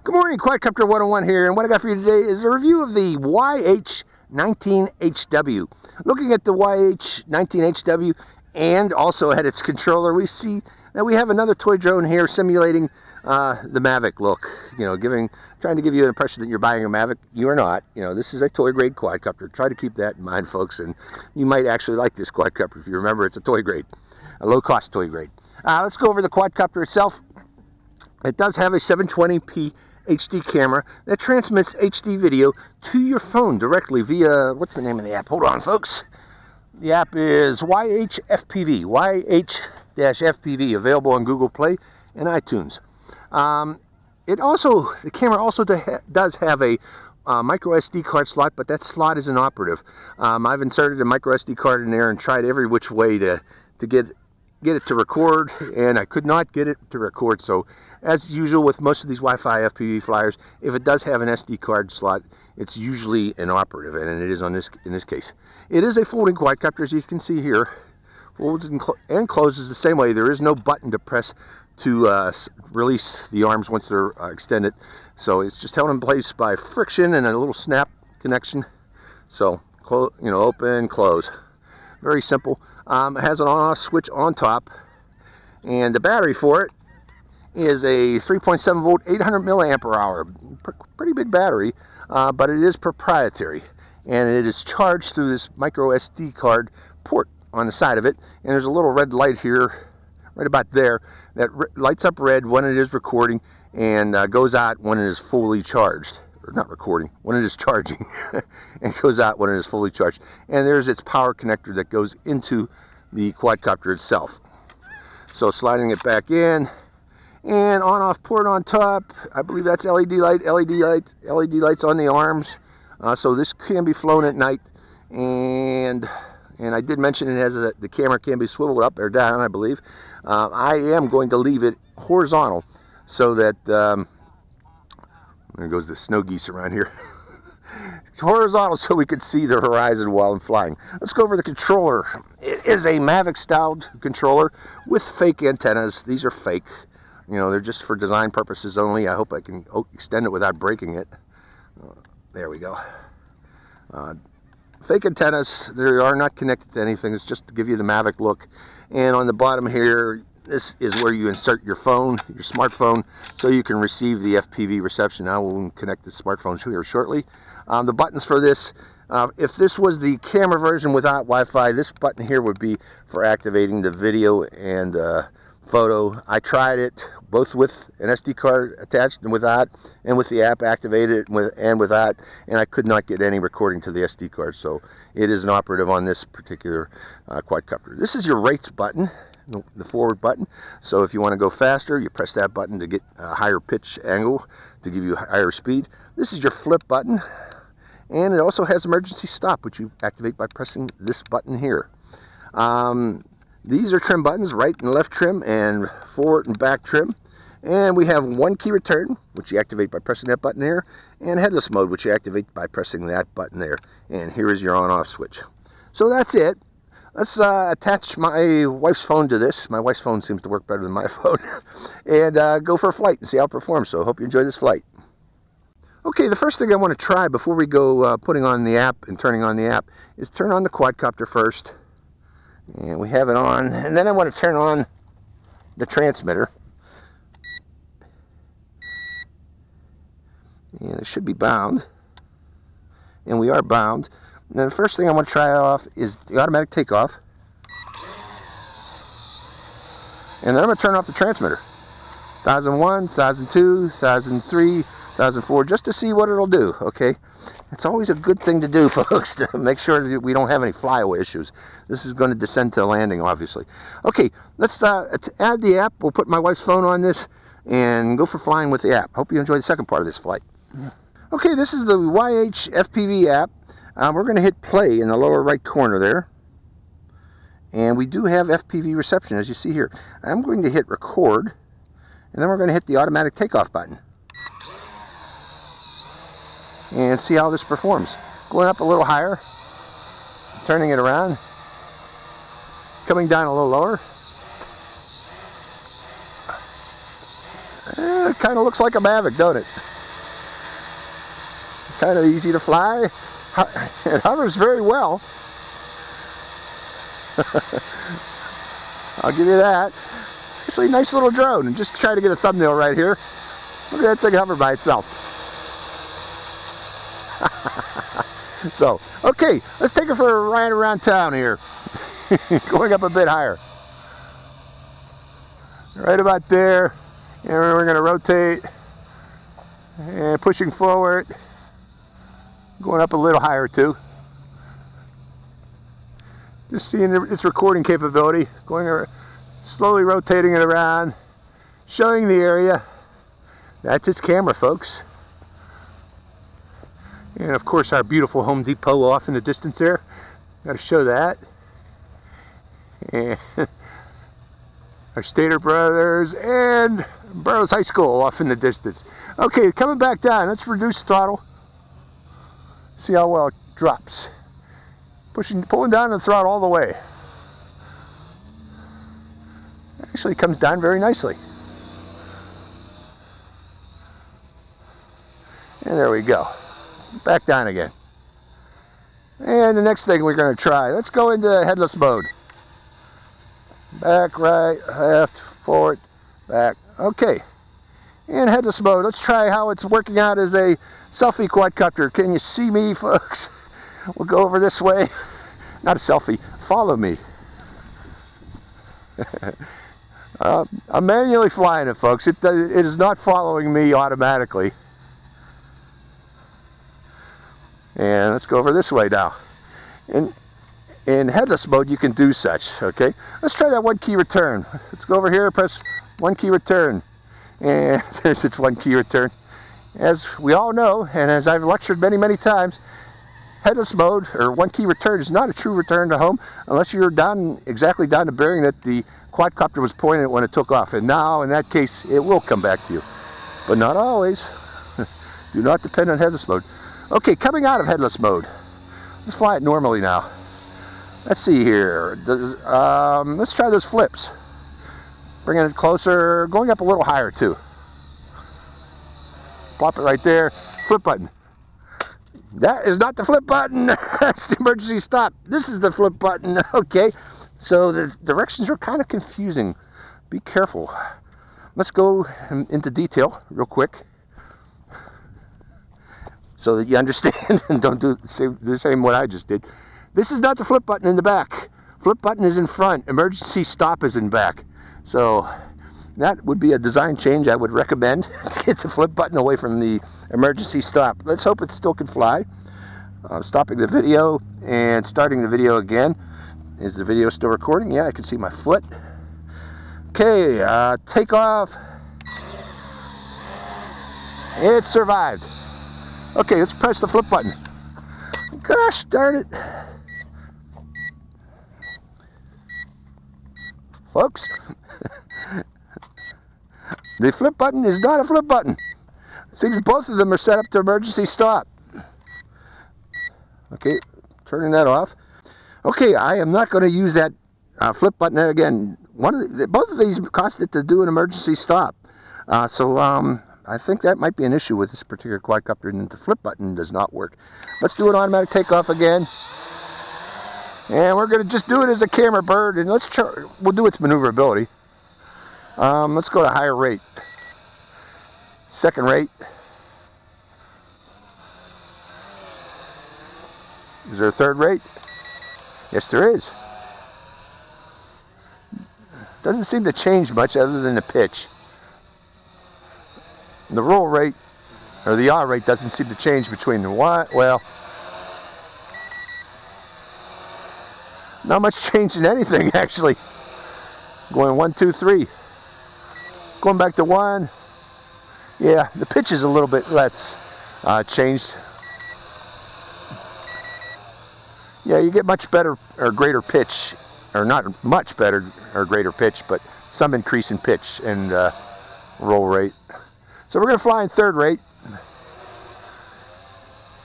Good morning, Quadcopter 101 here, and what I got for you today is a review of the YH19HW. Looking at the YH19HW and also at its controller, we see that we have another toy drone here simulating the Mavic look. You know, trying to give you an impression that you're buying a Mavic. You are not. You know, this is a toy grade quadcopter. Try to keep that in mind, folks, and you might actually like this quadcopter if you remember it's a toy grade, a low-cost toy grade. Let's go over the quadcopter itself. It does have a 720p HD camera that transmits HD video to your phone directly via, what's the name of the app? Hold on, folks. The app is YH FPV, YH-FPV, available on Google Play and iTunes. The camera also does have a micro SD card slot, but that slot is inoperative. I've inserted a micro SD card in there and tried every which way to get it to record, and I could not get it to record. So as usual with most of these Wi-Fi FPV flyers, if it does have an SD card slot, it's usually inoperative, and it is in this case. It is a folding quadcopter, as you can see here. Folds and closes the same way. There is no button to press to release the arms once they're extended. So it's just held in place by friction and a little snap connection. So open, close. Very simple. It has an on-off switch on top, and the battery for it is a 3.7 volt 800 milliamp hour. Pretty big battery, but it is proprietary, and it is charged through this micro SD card port on the side of it. And there's a little red light here right about there that lights up red when it is recording and goes out when it is fully charged. Or not recording, when it is charging, and goes out when it is fully charged. And there's its power connector that goes into the quadcopter itself. So sliding it back in, and on-off port on top. I believe that's LED lights on the arms. So this can be flown at night, and I did mention it has the camera can be swiveled up or down, I believe. I am going to leave it horizontal so that there goes the snow geese around here. It's horizontal so we can see the horizon while I'm flying. Let's go over the controller. It is a Mavic-styled controller with fake antennas. These are fake. You know, they're just for design purposes only. I hope I can extend it without breaking it. There we go. Fake antennas. They are not connected to anything. It's just to give you the Mavic look. And on the bottom here, this is where you insert your phone, your smartphone, so you can receive the FPV reception. I will connect the smartphone here shortly. The buttons for this, if this was the camera version without Wi-Fi, this button here would be for activating the video and photo. I tried it both with an SD card attached and without, and with the app activated and without, and I could not get any recording to the SD card. So it is inoperative on this particular quadcopter. This is your rates button, the forward button. So if you want to go faster, you press that button to get a higher pitch angle to give you higher speed. This is your flip button, and it also has emergency stop, which you activate by pressing this button here. These are trim buttons, right and left trim, and forward and back trim. And we have one key return, which you activate by pressing that button there, and headless mode, which you activate by pressing that button there. And here is your on-off switch. So that's it. Let's attach my wife's phone to this. My wife's phone seems to work better than my phone. And go for a flight and see how it performs. So I hope you enjoy this flight. Okay, the first thing I want to try before we go putting on the app and turning on the app is turn on the quadcopter first. And we have it on. And then I want to turn on the transmitter. And it should be bound. And we are bound. And then the first thing I want to try off is the automatic takeoff. And then I'm going to turn off the transmitter. 1001, 1002, 1003, 1004, just to see what it'll do, okay? It's always a good thing to do, folks, to make sure that we don't have any flyaway issues. This is going to descend to landing, obviously. Okay, let's add the app. We'll put my wife's phone on this and go for flying with the app. Hope you enjoy the second part of this flight. Okay, this is the YH FPV app. We're going to hit play in the lower right corner there. And we do have FPV reception, as you see here. I'm going to hit record, and then we're going to hit the automatic takeoff button. And see how this performs. Going up a little higher, turning it around, coming down a little lower. kind of looks like a Mavic, don't it? Kind of easy to fly. It hovers very well. I'll give you that. Actually, nice little drone. And just try to get a thumbnail right here. Look at that thing hover by itself. So, okay, let's take it for a ride around town here. Going up a bit higher. Right about there. And we're going to rotate. And pushing forward. Going up a little higher too. Just seeing its recording capability. Going around, slowly rotating it around. Showing the area. That's its camera, folks. And of course our beautiful Home Depot off in the distance there. Got to show that. And our Stater Brothers and Burroughs High School off in the distance. Okay, coming back down. Let's reduce throttle. See how well it drops. Pulling down the throttle all the way. Actually comes down very nicely. And there we go. Back down again. And the next thing we're going to try, let's go into headless mode. Back, right, left, forward, back. Okay. In headless mode, let's try how it's working out as a selfie quadcopter. Can you see me, folks? We'll go over this way. Not a selfie. Follow me. I'm manually flying it, folks. It is not following me automatically. And let's go over this way now. In headless mode, you can do such. Okay. Let's try that one key return. Let's go over here. Press one key return. And there's its one key return. As we all know, and as I've lectured many times, headless mode, or one key return, is not a true return to home unless you're exactly down the bearing that the quadcopter was pointing at when it took off. And now, in that case, it will come back to you. But not always. Do not depend on headless mode. Okay, coming out of headless mode. Let's fly it normally now. Let's see here. Let's try those flips. Bringing it closer, going up a little higher too. Plop it right there. Flip button. That is not the flip button. That's the emergency stop. This is the flip button. Okay. So the directions are kind of confusing. Be careful. Let's go into detail real quick so that you understand and don't do the same what I just did. This is not the flip button in the back. Flip button is in front. Emergency stop is in back. So that would be a design change I would recommend, to get the flip button away from the emergency stop. Let's hope it still can fly. Stopping the video and starting the video again. Is the video still recording? Yeah, I can see my foot. Okay, takeoff. It survived. Okay, let's press the flip button. Gosh darn it. Folks, the flip button is not a flip button. Seems both of them are set up to emergency stop. Okay, turning that off. Okay, I am not going to use that flip button again. Both of these cost it to do an emergency stop. So I think that might be an issue with this particular quadcopter, and the flip button does not work. Let's do an automatic takeoff again. And we're going to just do it as a camera bird, and we'll do its maneuverability. Let's go to higher rate. Second rate. Is there a third rate? Yes, there is. Doesn't seem to change much other than the pitch. The roll rate, or the yaw rate, doesn't seem to change between the one. Well, not much change in anything, actually. Going 1, 2, 3. Going back to 1. Yeah, the pitch is a little bit less changed. Yeah, you get much better or greater pitch, or not much better or greater pitch, but some increase in pitch and roll rate. So we're going to fly in third rate.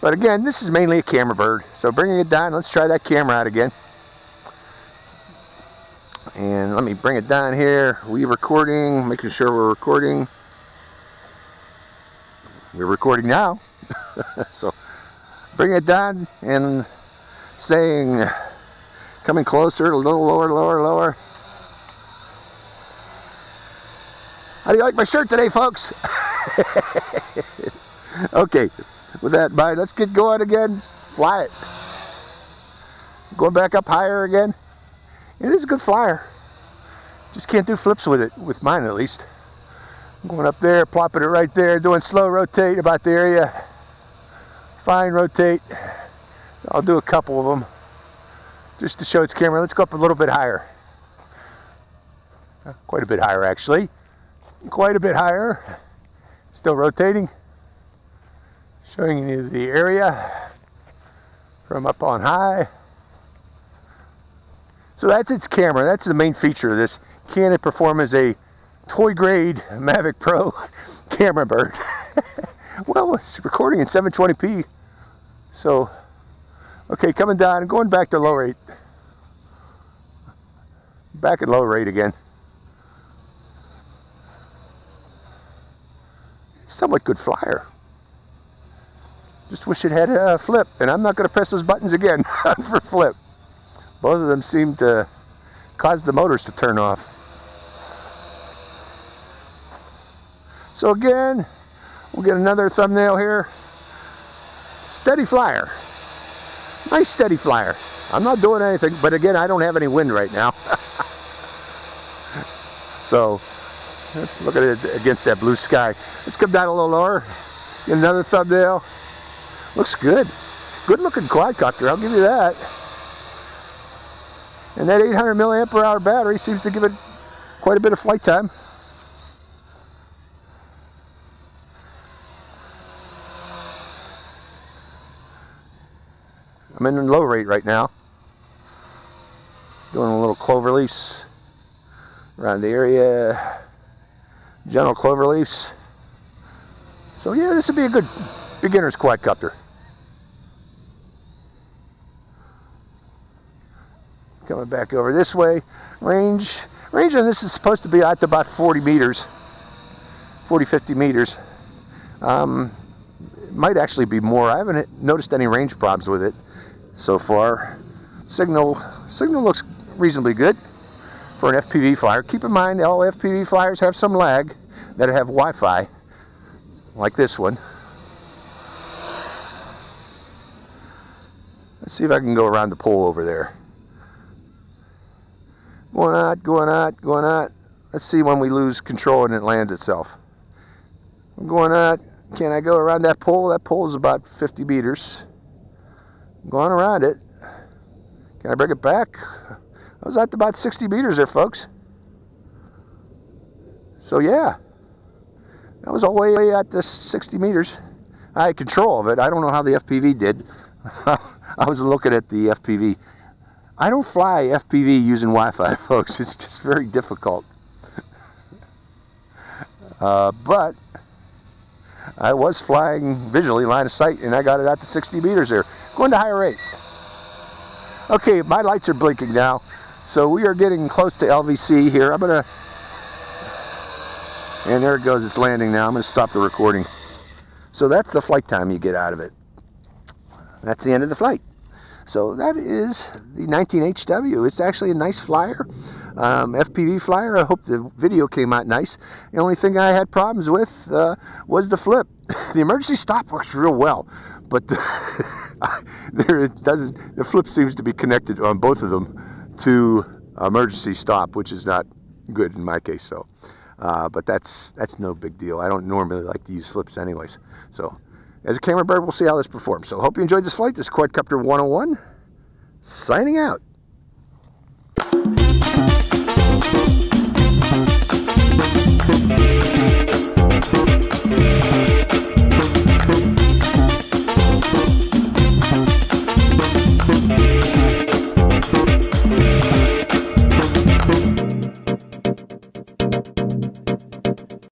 But again, this is mainly a camera bird. So bringing it down, let's try that camera out again. And let me bring it down here. We're recording, making sure we're recording. we're recording now. So bring it down and saying, coming closer, a little lower, lower, lower. How do you like my shirt today, folks? Okay, with that in mind, let's get going again. Fly it. Going back up higher again. It is a good flyer. Just can't do flips with it, with mine at least. I'm going up there, plopping it right there, doing slow rotate about the area. Fine rotate. I'll do a couple of them just to show its camera. Let's go up a little bit higher. Quite a bit higher, actually. Quite a bit higher. Still rotating. Showing you the area from up on high. So that's its camera. That's the main feature of this. Can it perform as a toy grade Mavic Pro camera bird? Well, it's recording in 720p. So, okay, coming down and going back to low rate. Back at low rate again. Somewhat good flyer. Just wish it had a flip, and I'm not going to press those buttons again for flip. Both of them seem to cause the motors to turn off. So again, we'll get another thumbnail here. Steady flyer. Nice steady flyer. I'm not doing anything, but again, I don't have any wind right now. So let's look at it against that blue sky. Let's come down a little lower. Get another thumbnail. Looks good. Good looking quadcopter, I'll give you that. And that 800 milliamp hour battery seems to give it quite a bit of flight time. I'm in low rate right now. Doing a little clover leaves around the area. General clover leaves. So yeah, this would be a good beginner's quadcopter. Coming back over this way. Range on this is supposed to be at about 40 meters. 40-50 meters. It might actually be more. I haven't noticed any range problems with it so far. Signal looks reasonably good for an FPV flyer. Keep in mind, all FPV flyers have some lag that have Wi-Fi, like this one. Let's see if I can go around the pole over there. Going out, going out, going out. Let's see when we lose control and it lands itself. I'm going out. Can I go around that pole? That pole is about 50 meters. I'm going around it. Can I bring it back? I was at about 60 meters there, folks. So yeah, that was all the way at the 60 meters. I had control of it. I don't know how the FPV did. I was looking at the FPV. I don't fly FPV using Wi-Fi, folks. It's just very difficult. But I was flying visually, line of sight, and I got it out to 60 meters there. Going to higher rate. Okay, my lights are blinking now. So we are getting close to LVC here. I'm going to... And there it goes. It's landing now. I'm going to stop the recording. So that's the flight time you get out of it. That's the end of the flight. So that is the 19HW. It's actually a nice flyer, FPV flyer. I hope the video came out nice. The only thing I had problems with was the flip. The emergency stop works real well, but the flip seems to be connected on both of them to emergency stop, which is not good in my case. So, but that's no big deal. I don't normally like to use flips anyways. So. As a camera bird, we'll see how this performs. So, hope you enjoyed this flight. This is Quadcopter 101, signing out.